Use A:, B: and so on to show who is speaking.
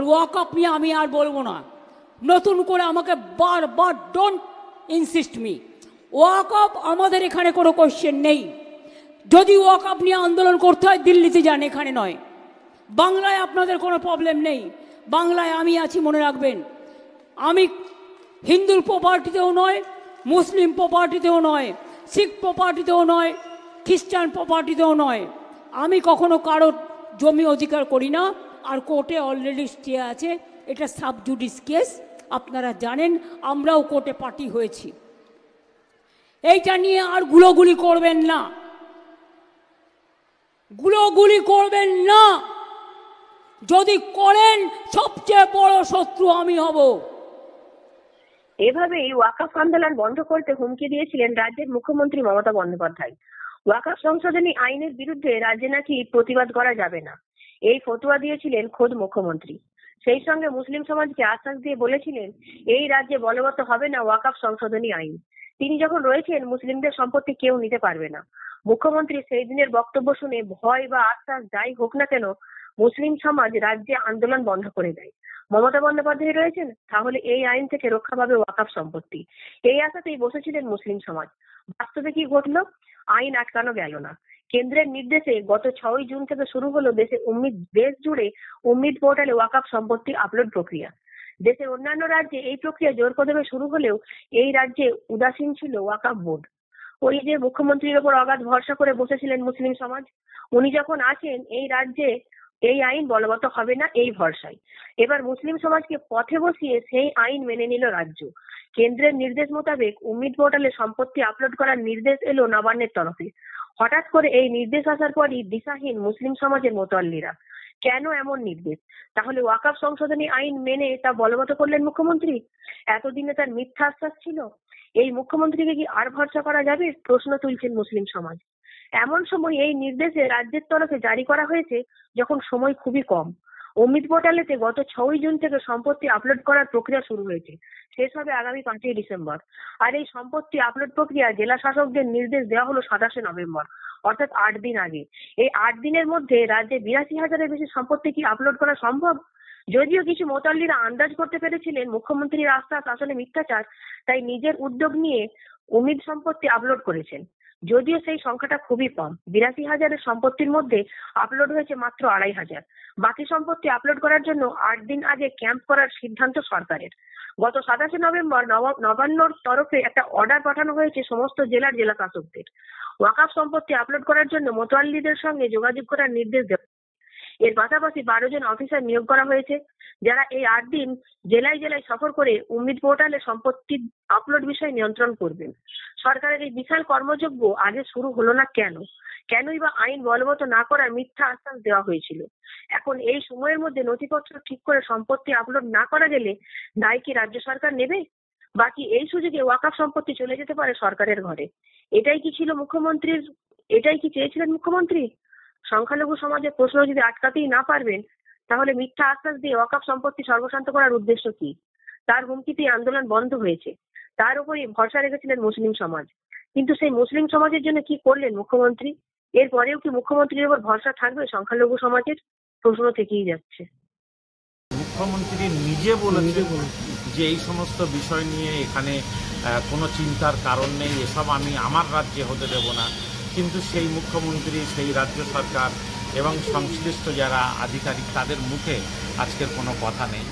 A: ওয়াকআপ নিয়ে আমি আর বলবো না, নতুন করে আমাকে বারবার ডোন্ট ইনসিস্ট মি। ওয়াকআপ আমাদের এখানে কোনো কোশ্চেন নেই। যদি ওয়াকআপ নিয়ে আন্দোলন করতে হয় দিল্লিতে যান, এখানে নয়। বাংলায় আপনাদের কোনো প্রবলেম নেই, বাংলায় আমি আছি, মনে রাখবেন। আমি হিন্দুর প্রপার্টিতেও নয়, মুসলিম প্রপার্টিতেও নয়, শিখ প্রপার্টিতেও নয়, খ্রিস্টান প্রপার্টিতেও নয়। আমি কখনো কারোর জমি অধিকার করি না। আর কোর্টে অলরেডি স্টে আছে, এটা সাব জুডিস কেস, আপনারা জানেন। আমরাও কোর্টে পার্টি হয়েছি। এইটা নিয়ে আর গুলোগুলি করবেন না, গুলোগুলি করবেন না। যদি করেন সবচেয়ে বড় শত্রু আমি হব।
B: এভাবেই ওয়াকফ আন্দোলন বন্ধ করতে হুমকি দিয়েছিলেন রাজ্যের মুখ্যমন্ত্রী মমতা বন্দ্যোপাধ্যায়। ওয়াকফ সংশোধনী আইনের বিরুদ্ধে রাজ্যে নাকি প্রতিবাদ করা যাবে না, এই ফতোয়া দিয়েছিলেন খোদ মুখ্যমন্ত্রী। সেই সঙ্গে মুসলিম সমাজকে আশ্বাস দিয়ে বলেছিলেন এই রাজ্যে বলবৎ হবে না ওয়াকফ সংশোধনী আইন। তিনি যখন রয়েছেন মুসলিমদের সম্পত্তি কেউ নিতে পারবে না। মুখ্যমন্ত্রী সেই দিনের বক্তব্য শুনে ভয় বা আশ্বাস যাই হোক না কেন মুসলিম সমাজ রাজ্যে আন্দোলন বন্ধ করে দেয়। মমতা বন্দ্যোপাধ্যায় রয়েছেন, তাহলে এই আইন থেকে রক্ষা পাবে ওয়াকফ সম্পত্তি, এই আশাতেই বসেছিলেন মুসলিম সমাজ। বাস্তবে কি ঘটলো? আইন আটকানো গেল না। কেন্দ্রের নির্দেশে গত 6 জুন থেকে শুরু হলো দেশ জুড়ে উম্মিদ পোর্টালে ওয়াকফ সম্পত্তি আপলোড প্রক্রিয়া। দেশের অন্যান্য রাজ্যে এই প্রক্রিয়া জোর কদমে শুরু হলেও এই রাজ্যে উদাসীন ছিল ওয়াকফ বোর্ড। ওই যে মুখ্যমন্ত্রীর ওপর অগাধ ভরসা করে বসেছিলেন মুসলিম সমাজ, উনি যখন আছেন এই রাজ্যে এই আইন বলবৎ হবে না এই ভরসায়। এবার মুসলিম সমাজকে পথে বসিয়ে সেই আইন মেনে নিল রাজ্য। কেন্দ্রের নির্দেশ মোতাবেক উম্মিদ পোর্টালে সম্পত্তি আপলোড করার নির্দেশ এলো নবান্নের তরফে। হঠাৎ করে এই নির্দেশ আসার পরই দিশাহীন মুসলিম সমাজের মোতাল্লিরা। কেন এমন নির্দেশ? তাহলে ওয়াকফ সংশোধনী আইন মেনে তা বলবৎ করলেন মুখ্যমন্ত্রী? এতদিনে তার মিথ্যা আশ্বাস ছিল। এই মুখ্যমন্ত্রীকে কি আর ভরসা করা যাবে? প্রশ্ন তুলছেন মুসলিম সমাজ। এমন সময় এই নির্দেশে রাজ্যের তরফে জারি করা হয়েছে যখন সময় খুবই কম। উম্মিদ পোর্টালেতে গত 6 জুন থেকে সম্পত্তি আপলোড করার প্রক্রিয়া শুরু হয়েছে, শেষ হবে আগামী 5 ডিসেম্বর। আর এই সম্পত্তি আপলোড প্রক্রিয়া জেলা শাসকদের নির্দেশ দেওয়া হলো 27 নভেম্বর, অর্থাৎ 8 দিন আগে। এই 8 দিনের মধ্যে রাজ্যে 82,000-এর বেশি সম্পত্তি কি আপলোড করা সম্ভব? যদিও কিছু মোতাল্লিরা আন্দাজ করতে পেরেছিলেন মুখ্যমন্ত্রীর আশ্বাস আসলে মিথ্যাচার, তাই নিজের উদ্যোগ নিয়ে উম্মিদ সম্পত্তি আপলোড করেছেন। যদিও সেই সংখ্যাটা খুবই কম, 82,000-এর সম্পত্তির মধ্যে আপলোড হয়েছে মাত্র 2,500। বাকি সম্পত্তি আপলোড করার জন্য 8 দিন আগে ক্যাম্প করার সিদ্ধান্ত সরকারের। গত 27 নভেম্বর নবান্নর তরফে একটা অর্ডার পাঠানো হয়েছে সমস্ত জেলার জেলা শাসকদের। ওয়াকফ সম্পত্তি আপলোড করার জন্য মোতাল্লিদের সঙ্গে যোগাযোগ করার নির্দেশ দেওয়া। এর পাশাপাশি 12 জন অফিসার নিয়োগ করা হয়েছে, যারা এই 8 দিন জেলায় জেলায় সফর করে উম্মিদ পোর্টালে সম্পত্তি আপলোড বিষয় নিয়ন্ত্রণ করবেন। সরকারের এই বিশাল কর্মযজ্ঞ আগে শুরু হলো না কেন? কেনই বা আইন বলবৎ না করার মিথ্যা আশ্বাস দেওয়া হয়েছিল? এখন এই সময়ের মধ্যে নথিপত্র ঠিক করে সম্পত্তি আপলোড না করা গেলে দায় কি রাজ্য সরকার নেবে? বাকি এই সুযোগে ওয়াকফ সম্পত্তি চলে যেতে পারে সরকারের ঘরে। এটাই কি ছিল মুখ্যমন্ত্রীর? এটাই কি চেয়েছিলেন মুখ্যমন্ত্রী? সংখ্যালঘু সমাজের প্রশ্ন যদি আটকাতেই না পারবেন, তাহলে মিথ্যা আশ্বাস দিয়ে ওয়াকফ সম্পত্তি সর্বশান্ত করার উদ্দেশ্য কি? তার হুমকিতে আন্দোলন বন্ধ হয়েছে, তার উপরই ভরসা রেখেছিলেন মুসলিম সমাজ। কিন্তু সেই মুসলিম সমাজের জন্য কি করলেন মুখ্যমন্ত্রী? এরপরেও কি মুখ্যমন্ত্রীর উপর ভরসা থাকবে সংখ্যালঘু সমাজের? প্রশ্ন থেকেই যাচ্ছে।
C: মুখ্যমন্ত্রী নিজে বলেছেন যে এই সমস্ত বিষয় নিয়ে এখানে কোনো চিন্তার কারণ নেই, এসব আমি আমার রাজ্যে হতে দেব না। কিন্তু সেই মুখ্যমন্ত্রী, সেই রাজ্য সরকার এবং সংশ্লিষ্ট যারা আধিকারিক তাদের মুখে আজকের কোনো কথা নেই।